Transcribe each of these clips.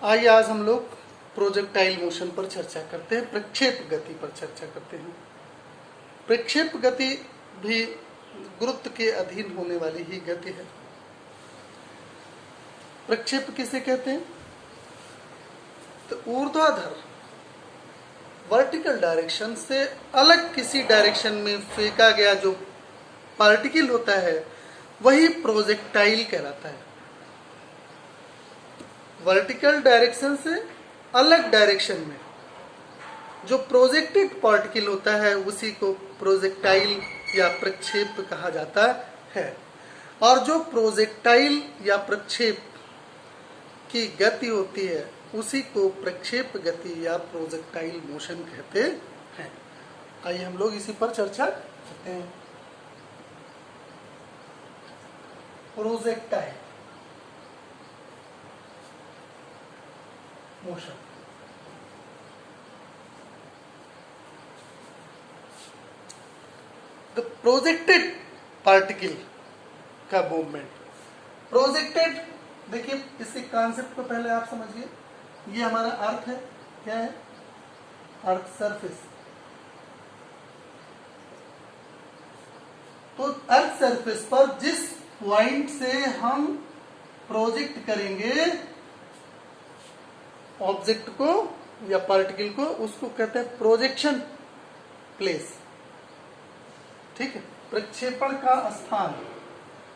आइए आज हम लोग प्रोजेक्टाइल मोशन पर चर्चा करते हैं, प्रक्षेप गति पर चर्चा करते हैं। प्रक्षेप गति भी गुरुत्व के अधीन होने वाली ही गति है। प्रक्षेप किसे कहते हैं? तो ऊर्ध्वाधर वर्टिकल डायरेक्शन से अलग किसी डायरेक्शन में फेंका गया जो पार्टिकल होता है वही प्रोजेक्टाइल कहलाता है। वर्टिकल डायरेक्शन से अलग डायरेक्शन में जो प्रोजेक्टेड पार्टिकल होता है उसी को प्रोजेक्टाइल या प्रक्षेप कहा जाता है। और जो प्रोजेक्टाइल या प्रक्षेप की गति होती है उसी को प्रक्षेप गति या प्रोजेक्टाइल मोशन कहते हैं। आइए हम लोग इसी पर चर्चा करते हैं। Projectile motion the projected particle का मूवमेंट। प्रोजेक्टेड, देखिए इसी कॉन्सेप्ट को पहले आप समझिए। ये हमारा अर्थ है, क्या है? Earth surface. तो अर्थ सरफेस पर जिस पॉइंट से हम प्रोजेक्ट करेंगे ऑब्जेक्ट को या पार्टिकल को, उसको कहते हैं प्रोजेक्शन प्लेस। ठीक है, प्रक्षेपण का स्थान।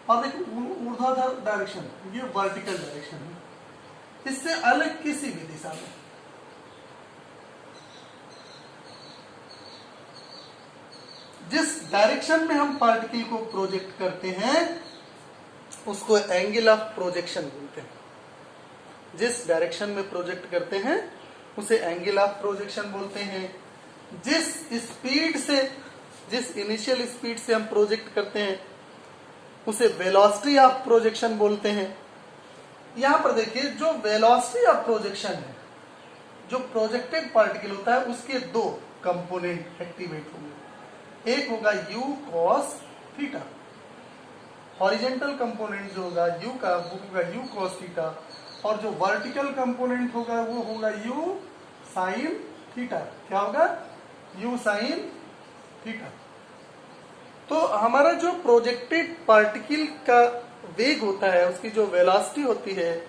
और देखो ऊर्ध्वाधर डायरेक्शन, ये वर्टिकल डायरेक्शन है, इससे अलग किसी भी दिशा में जिस डायरेक्शन में हम पार्टिकल को प्रोजेक्ट करते हैं उसको एंगल ऑफ प्रोजेक्शन बोलते हैं। जिस डायरेक्शन में प्रोजेक्ट करते हैं उसे एंगल ऑफ प्रोजेक्शन बोलते हैं। जिस स्पीड से, जिस इनिशियल स्पीड से हम प्रोजेक्ट करते हैं उसे वेलोसिटी ऑफ प्रोजेक्शन बोलते हैं। यहां पर देखिए, जो वेलोसिटी ऑफ प्रोजेक्शन है, जो प्रोजेक्टेड पार्टिकल होता है उसके दो कंपोनेंट एक्टिवेट होंगे। एक होगा u cos theta, horizontal component जो होगा u का वो होगा u cos थीटा, और जो वर्टिकल कंपोनेंट होगा वो होगा u sin थीटा। क्या होगा? u sin theta. तो हमारा जो प्रोजेक्टेड पार्टिकल का वेग होता है, उसकी जो वेलोसिटी होती है,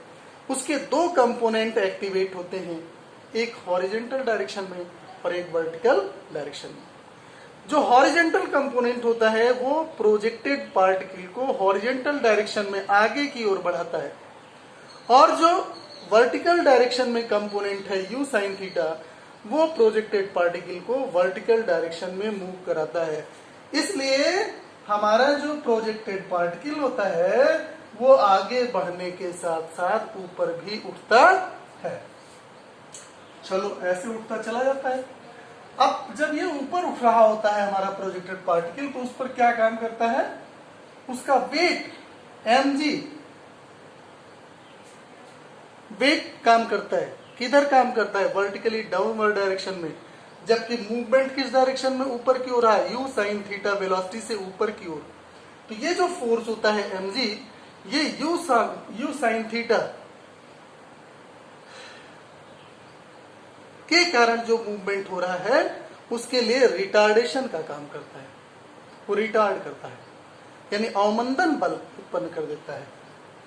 उसके दो कंपोनेंट एक्टिवेट होते हैं, एक हॉरिजेंटल डायरेक्शन में और एक वर्टिकल डायरेक्शन में। जो हॉरिजेंटल कंपोनेंट होता है वो प्रोजेक्टेड पार्टिकल को हॉरिजेंटल डायरेक्शन में आगे की ओर बढ़ाता है, और जो वर्टिकल डायरेक्शन में कंपोनेंट है u sin थीटा वो प्रोजेक्टेड पार्टिकल को वर्टिकल डायरेक्शन में मूव कराता है। इसलिए हमारा जो प्रोजेक्टेड पार्टिकल होता है वो आगे बढ़ने के साथ साथ ऊपर भी उठता है। चलो, ऐसे उठता चला जाता है। अब जब ये ऊपर उठ रहा होता है हमारा प्रोजेक्टेड पार्टिकल, तो उस पर क्या काम करता है? उसका वेट mg वेट काम करता है। किधर काम करता है? वर्टिकली डाउनवर्ड डायरेक्शन में। जबकि मूवमेंट किस डायरेक्शन में? ऊपर की ओर है, u sin थीटा वेलोसिटी से ऊपर की ओर। तो ये जो फोर्स होता है mg, ये u sin थीटा के कारण जो मूवमेंट हो रहा है उसके लिए रिटार्डेशन का काम करता है। वो रिटार्ड करता है, यानी अवमंदन बल उत्पन्न कर देता है।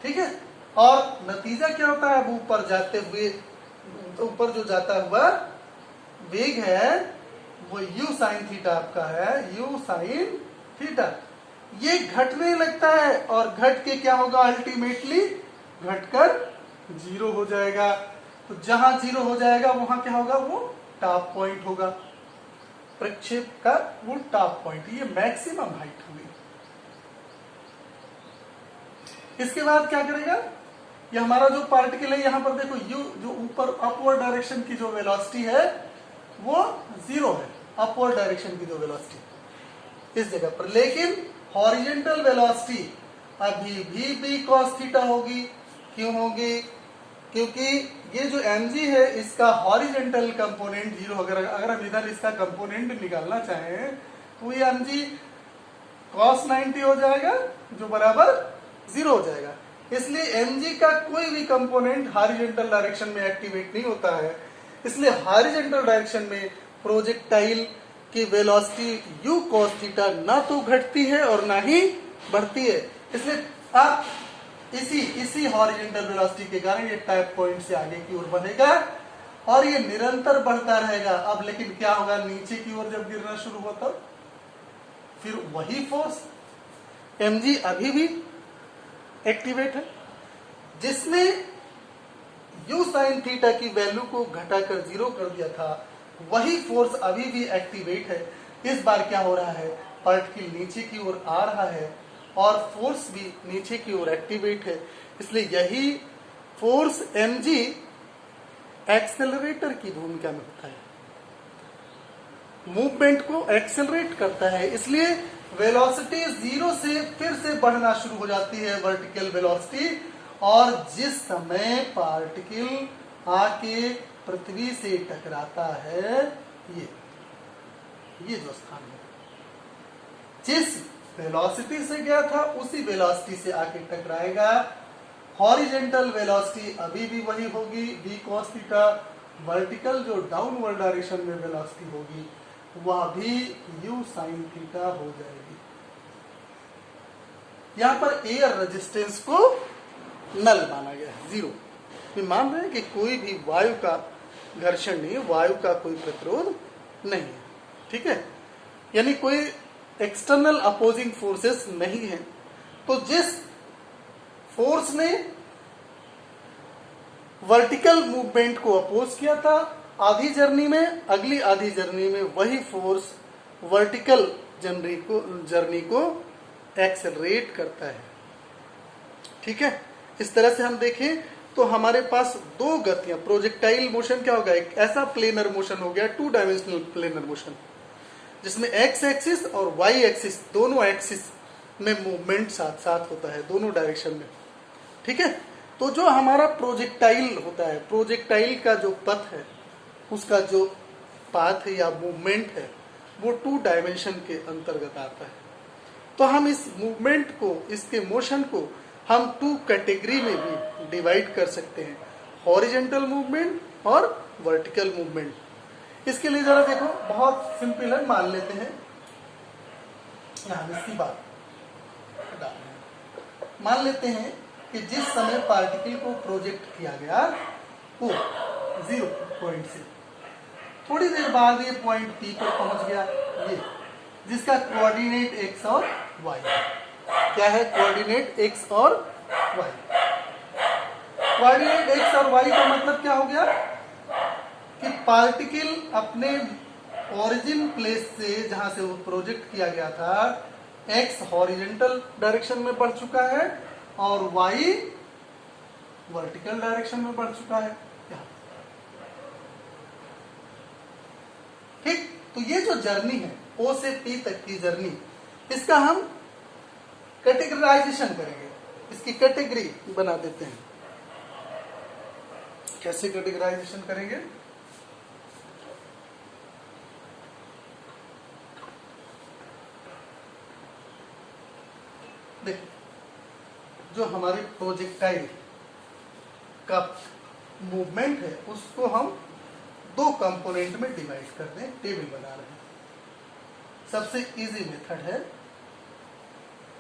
ठीक है, और नतीजा क्या होता है? ऊपर जाते हुए, ऊपर जो जाता हुआ वेग है वो u sin थीटा आपका है, u sin थीटा। ये घटने लगता है और घट के क्या होगा? अल्टीमेटली घटकर जीरो हो जाएगा। तो जहां जीरो हो जाएगा वहां क्या होगा? वो टॉप पॉइंट होगा प्रक्षेप का, वो टॉप पॉइंट। ये मैक्सिमम हाइट हुई। इसके बाद क्या करेगा? ये हमारा जो पार्टिकल है, यहां पर देखो u जो ऊपर अपवर्ड डायरेक्शन की जो वेलोसिटी है वो जीरो है, अपवर्ड डायरेक्शन की जो वेलोसिटी इस जगह पर। लेकिन हॉरिजेंटल वेलोसिटी अभी भी cos थीटा होगी। क्यों होगी? क्योंकि ये जो mg है इसका हॉरिजेंटल कंपोनेंट जीरो। अगर हम इधर इसका कंपोनेंट निकालना चाहें तो ये mg cos 90 हो जाएगा, जो बराबर जीरो हो जाएगा। इसलिए mg का कोई भी कंपोनेंट हॉरिजॉन्टल डायरेक्शन में एक्टिवेट नहीं होता है। इसलिए हॉरिजॉन्टल डायरेक्शन में प्रोजेक्टाइल की वेलोसिटी u cos थीटा ना तो घटती है और ना ही बढ़ती है। इसलिए आप इसी हॉरिजॉन्टल वेलोसिटी के कारण ये टैप पॉइंट से आगे की ओर बढ़ेगा और ये निरंतर बढ़ता रहेगा। अब लेकिन क्या होगा, नीचे की ओर जब गिरना शुरू होता फिर वही फोर्स mg अभी भी एक्टिवेट है, जिसने u sin थीटा की वैल्यू को घटाकर 0 कर दिया था, वही फोर्स अभी भी एक्टिवेट है। इस बार क्या हो रहा है, पार्टिकल नीचे की ओर आ रहा है और फोर्स भी नीचे की ओर एक्टिवेट है। इसलिए यही फोर्स mg एक्सेलरेटर की भूमिका में होता है, मूवमेंट को एक्सेलरेट करता है। इसलिए वेलोसिटी 0 से फिर से बढ़ना शुरू हो जाती है, वर्टिकल वेलोसिटी। और जिस समय पार्टिकल आके पृथ्वी से टकराता है, ये जो स्थान है, जिस वेलोसिटी से गया था उसी वेलोसिटी से आके टकराएगा। हॉरिजॉन्टल वेलोसिटी अभी भी वही होगी v cos थीटा, वर्टिकल जो डाउनवर्ड डायरेक्शन में वेलोसिटी होगी वह भी u sin थीटा हो जाएगी। यहां पर एयर रेजिस्टेंस को नल माना गया है, 0। ये मान रहे हैं कि कोई भी वायु का घर्षण नहीं, वायु का कोई प्रतिरोध नहीं है, ठीक है, यानी कोई एक्सटर्नल अपोजिंग फोर्सेस नहीं है। तो जिस फोर्स ने वर्टिकल मूवमेंट को अपोज किया था आधी जर्नी में, अगली आधी जर्नी में वही फोर्स वर्टिकल जर्नी को एक्सेलरेट करता है, ठीक है। इस तरह से हम देखें तो हमारे पास दो गतियां, प्रोजेक्टाइल मोशन क्या होगा, एक ऐसा प्लेनर मोशन हो गया, 2 डायमेंशनल प्लेनर मोशन, जिसमें एक्स एक्सिस और वाई एक्सिस दोनों एक्सिस में मूवमेंट साथ साथ होता है, दोनों डायरेक्शन में, ठीक है। तो जो हमारा प्रोजेक्टाइल होता है, प्रोजेक्टाइल का जो पथ है, उसका जो पाथ है या मूवमेंट है, वो 2 डायमेंशन के अंतर्गत आता है। तो हम इस मूवमेंट को, इसके मोशन को हम 2 कैटेगरी में भी डिवाइड कर सकते हैं, हॉरिजॉन्टल मूवमेंट और वर्टिकल मूवमेंट। इसके लिए जरा देखो, बहुत सिंपल है, मान लेते हैं इसकी बात, मान लेते हैं कि जिस समय पार्टिकल को प्रोजेक्ट किया गया वो 0 पॉइंट से थोड़ी देर बाद ये पॉइंट P पर पहुंच गया, ये जिसका कोऑर्डिनेट x और y है। क्या है कोऑर्डिनेट x और y? कोऑर्डिनेट x और y का मतलब क्या हो गया कि पार्टिकल अपने ओरिजिन प्लेस से, जहां से वो प्रोजेक्ट किया गया था, x हॉरिजॉन्टल डायरेक्शन में बढ़ चुका है और y वर्टिकल डायरेक्शन में बढ़ चुका है, ठीक। तो ये जो जर्नी है O से P तक की जर्नी, इसका हम कैटेगराइजेशन करेंगे, इसकी कैटेगरी बना देते हैं। कैसे कैटेगराइजेशन करेंगे? देखो, जो हमारे प्रोजेक्टाइल का मूवमेंट है उसको हम 2 कंपोनेंट में डिवाइड कर दें, टेबल बना रहे हैं। सबसे इजी मेथड है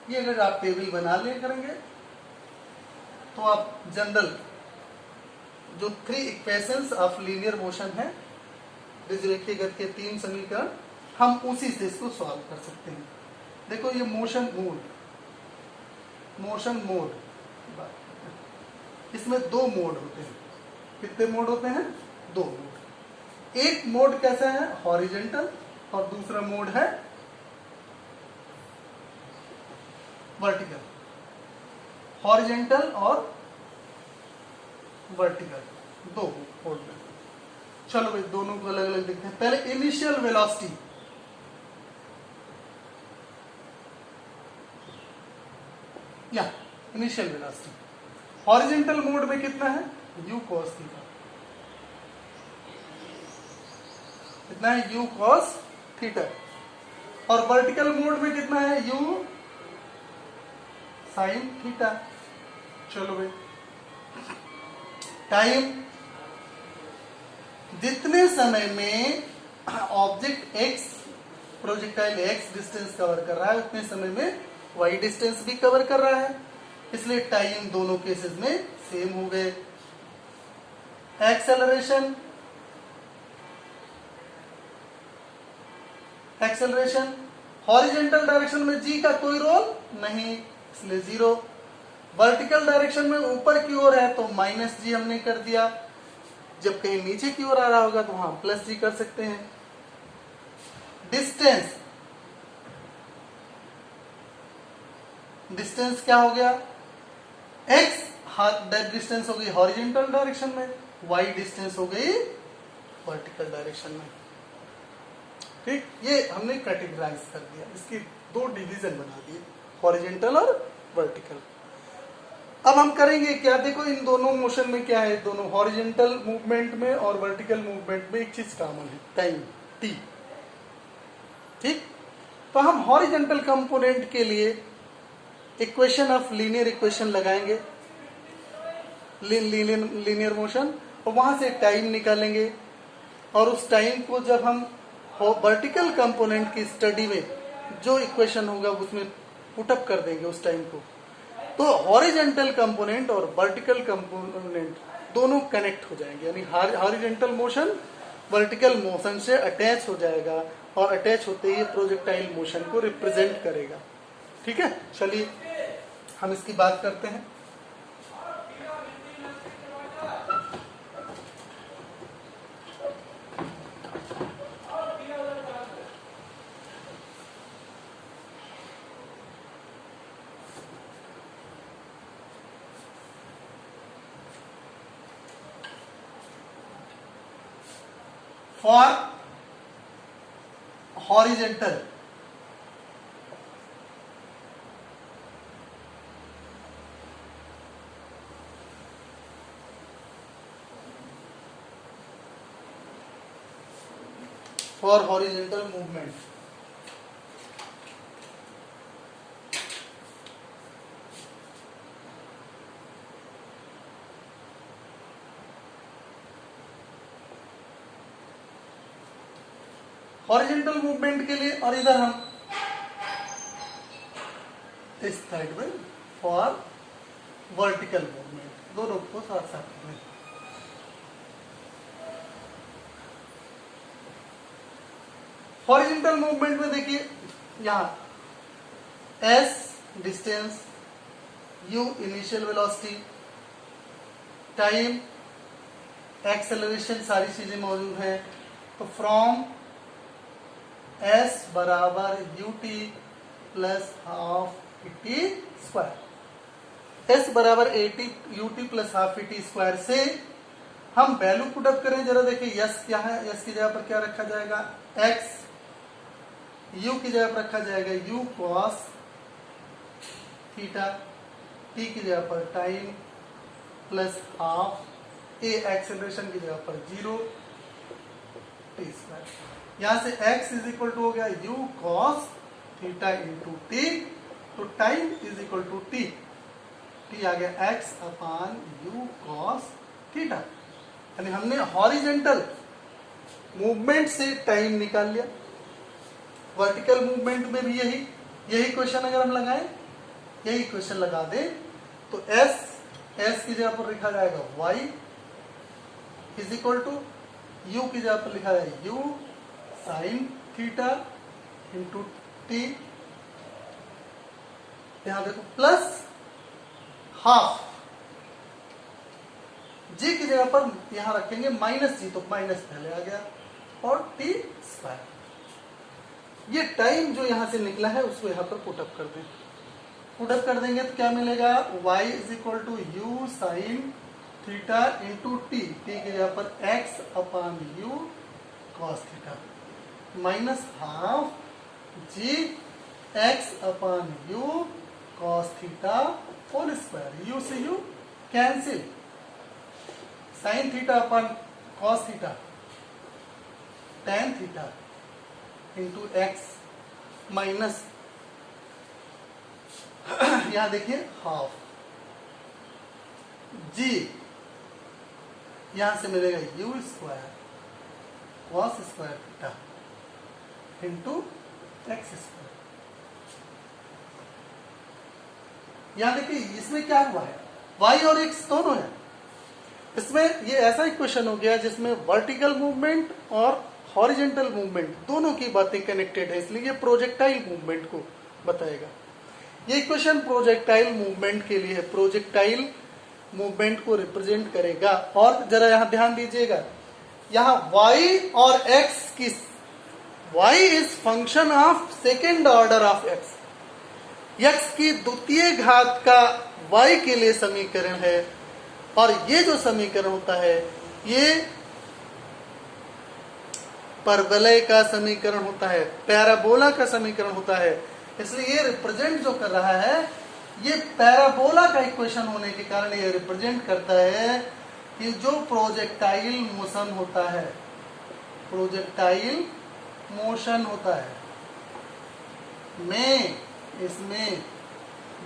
ये, अगर आप टेबल बना ले करेंगे तो आप जनरल जो 3 इक्वेशंस ऑफ लीनियर मोशन है, द्विरेखीय गति के 3 समीकरण, हम उसी से इसको सॉल्व कर सकते हैं। देखो ये मोशन मोड, इसमें 2 मोड होते हैं। कितने मोड होते हैं? 2 मोड। एक मोड कैसा है? हॉरिजॉन्टल, और दूसरा मोड है वर्टिकल। हॉरिजॉन्टल और वर्टिकल 2 मोड में। चलो भाई दोनों को अलग अलग देखते हैं। पहले इनिशियल वेलोसिटी, या इनिशियल वेलोसिटी हॉरिजॉन्टल मोड में कितना है? u cos theta. कितना है? u cos theta. और वर्टिकल मोड में कितना है? u sin theta. चलो भाई, टाइम जितने समय में object x, projectile x distance cover कर रहा है उतने समय में वाई डिस्टेंस भी कवर कर रहा है, इसलिए टाइम दोनों केसेस में सेम हो गए। एक्सेलरेशन, एक्सेलरेशन हॉरिजॉन्टल डायरेक्शन में जी का कोई रोल नहीं, इसलिए 0। वर्टिकल डायरेक्शन में ऊपर की ओर है तो माइनस जी हमने कर दिया, जब कहीं नीचे की ओर आ रहा होगा तो वहां प्लस जी कर सकते हैं। डिस्टेंस, डिस्टेंस क्या हो गया, एक्स डिस्टेंस हो गई हॉरिजॉन्टल डायरेक्शन में, वाई डिस्टेंस हो गई वर्टिकल डायरेक्शन में। ठीक, ये हमने कैटेगराइज कर दिया, इसकी दो डिवीजन बना दिए, हॉरिजॉन्टल और वर्टिकल। अब हम करेंगे क्या, देखो इन दोनों मोशन में क्या है, दोनों हॉरिजॉन्टल मूवमेंट में और वर्टिकल मूवमेंट में एक चीज कॉमन है, टाइम टी। ठीक, तो हम हॉरिजॉन्टल कंपोनेंट के लिए इक्वेशन ऑफ लीनियर इक्वेशन लगाएंगे, लीनियर मोशन, और वहां से टाइम निकालेंगे, और उस टाइम को जब हम वर्टिकल कंपोनेंट की स्टडी में जो इक्वेशन होगा उसमें पुटअप कर देंगे उस टाइम को, तो हॉरिजॉन्टल कंपोनेंट और वर्टिकल कंपोनेंट दोनों कनेक्ट हो जाएंगे, यानी हॉरिजॉन्टल मोशन वर्टिकल मोशन से अटैच हो जाएगा, और अटैच होते ही प्रोजेक्टाइल मोशन को रिप्रेजेंट करेगा। ठीक है, चलिए हम इसकी बात करते हैं। For horizontal, for horizontal movement, horizontal movement के लिए, और इधर हम इस साइड में फॉर वर्टिकल मूवमेंट, दोनों को साथ साथ में। हॉरिजॉन्टल मूवमेंट में देखिए यहां S distance, you initial velocity, time, acceleration, सारी चीजें मौजूद हैं। तो फ्रॉम S बराबर ut plus half T square, S बराबर ut plus half T square से हम वैल्यू पुटअप करें, जरा देखिए यस क्या है, यस की जगह पर क्या रखा जाएगा, x, u की जगह पर रखा जाएगा u cos थीटा, t की जगह पर time plus half, a acceleration की जगह पर 0 टी स्क्वायर। यहां से x इज इक्वल टू हो गया u cos theta into t, तो time is equal to t, t आ गया x upon u cos theta, यानी हमने हॉरिजॉन्टल मूवमेंट से टाइम निकाल लिया। वर्टिकल मूवमेंट में भी यही क्वेश्चन अगर हम लगाएं, यही क्वेश्चन लगा दें, तो s की जगह पर लिखा जाएगा y is equal to u की जगह पर लिखा जाएगा u sine theta into t, यहां देखो प्लस हाफ, जी की जगह पर यहां रखेंगे माइनस जी, तो माइनस पहले आ गया, और टी स्क्वायर। ये टाइम जो यहां से निकला है उसको यहां पर पुटअप कर दें, पुटअप कर देंगे तो क्या मिलेगा, y is equal to u sine theta into t, t की जगह पर x upon u cos theta, minus half g x upon u cos theta whole square, u से u cancel, sine theta upon cos theta tan theta into x minus यहां देखिए half, g यहां से मिलेगा u square cos square theta into x square. यहां देखिए इसमें क्या हुआ है, y और x दोनों है। इसमें ये ऐसा इक्वेशन हो गया जिसमें वर्टिकल मूवमेंट और हॉरिजेंटल मूवमेंट दोनों की बातें कनेक्टेड है, इसलिए ये प्रोजेक्टाइल मूवमेंट को बताएगा। ये इक्वेशन प्रोजेक्टाइल मूवमेंट के लिए है, प्रोजेक्टाइल मूवमेंट को रिप्रेजेंट करेगा। और जरा यहां ध्यान दीजिएगा, यहां y और x की, y is function of second order of x, x की द्वितीय घात का y के लिए समीकरण है। और ये जो समीकरण होता है ये परवलय का समीकरण होता है, पैराबोला का समीकरण होता है। इसलिए ये रिप्रेजेंट जो कर रहा है ये पैराबोला का इक्वेशन होने के कारण ये रिप्रेजेंट करता है कि जो प्रोजेक्टाइल मोशन होता है, प्रोजेक्टाइल मोशन होता है में, इसमें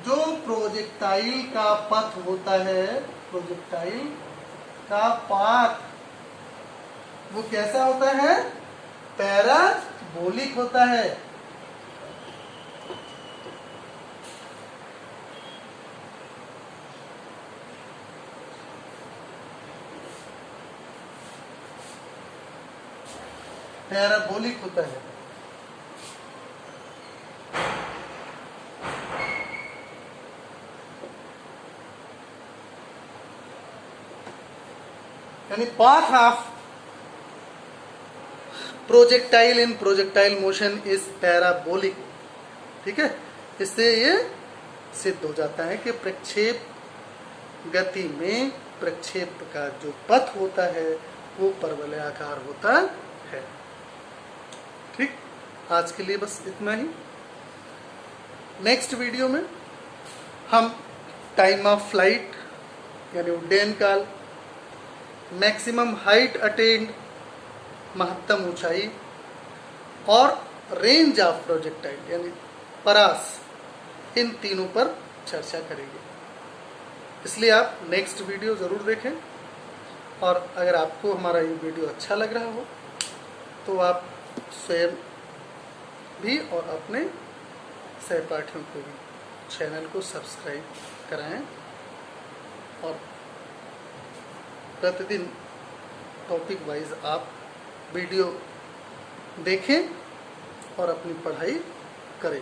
जो प्रोजेक्टाइल का पथ होता है, प्रोजेक्टाइल का पाथ वो कैसा होता है, पैराबोलिक होता है। पैराबोलिक होता है। यानी path of projectile in projectile motion is parabolic. ठीक है, इससे ये सिद्ध हो जाता है कि प्रक्षेप गति में प्रक्षेप का जो पथ होता है वो परवलयाकार होता है। ठीक, आज के लिए बस इतना ही। नेक्स्ट वीडियो में हम टाइम ऑफ फ्लाइट यानी उड्डयन काल, मैक्सिमम हाइट अटेन्ड महत्तम ऊंचाई, और रेंज ऑफ प्रोजेक्टाइल यानी परास, इन तीनों पर चर्चा करेंगे। इसलिए आप नेक्स्ट वीडियो ज़रूर देखें। और अगर आपको हमारा ये वीडियो अच्छा लग रहा हो तो आप स्वयं भी और अपने सहपाठियों को भी चैनल को सब्सक्राइब कराएं और प्रतिदिन टॉपिक वाइज आप वीडियो देखें और अपनी पढ़ाई करें।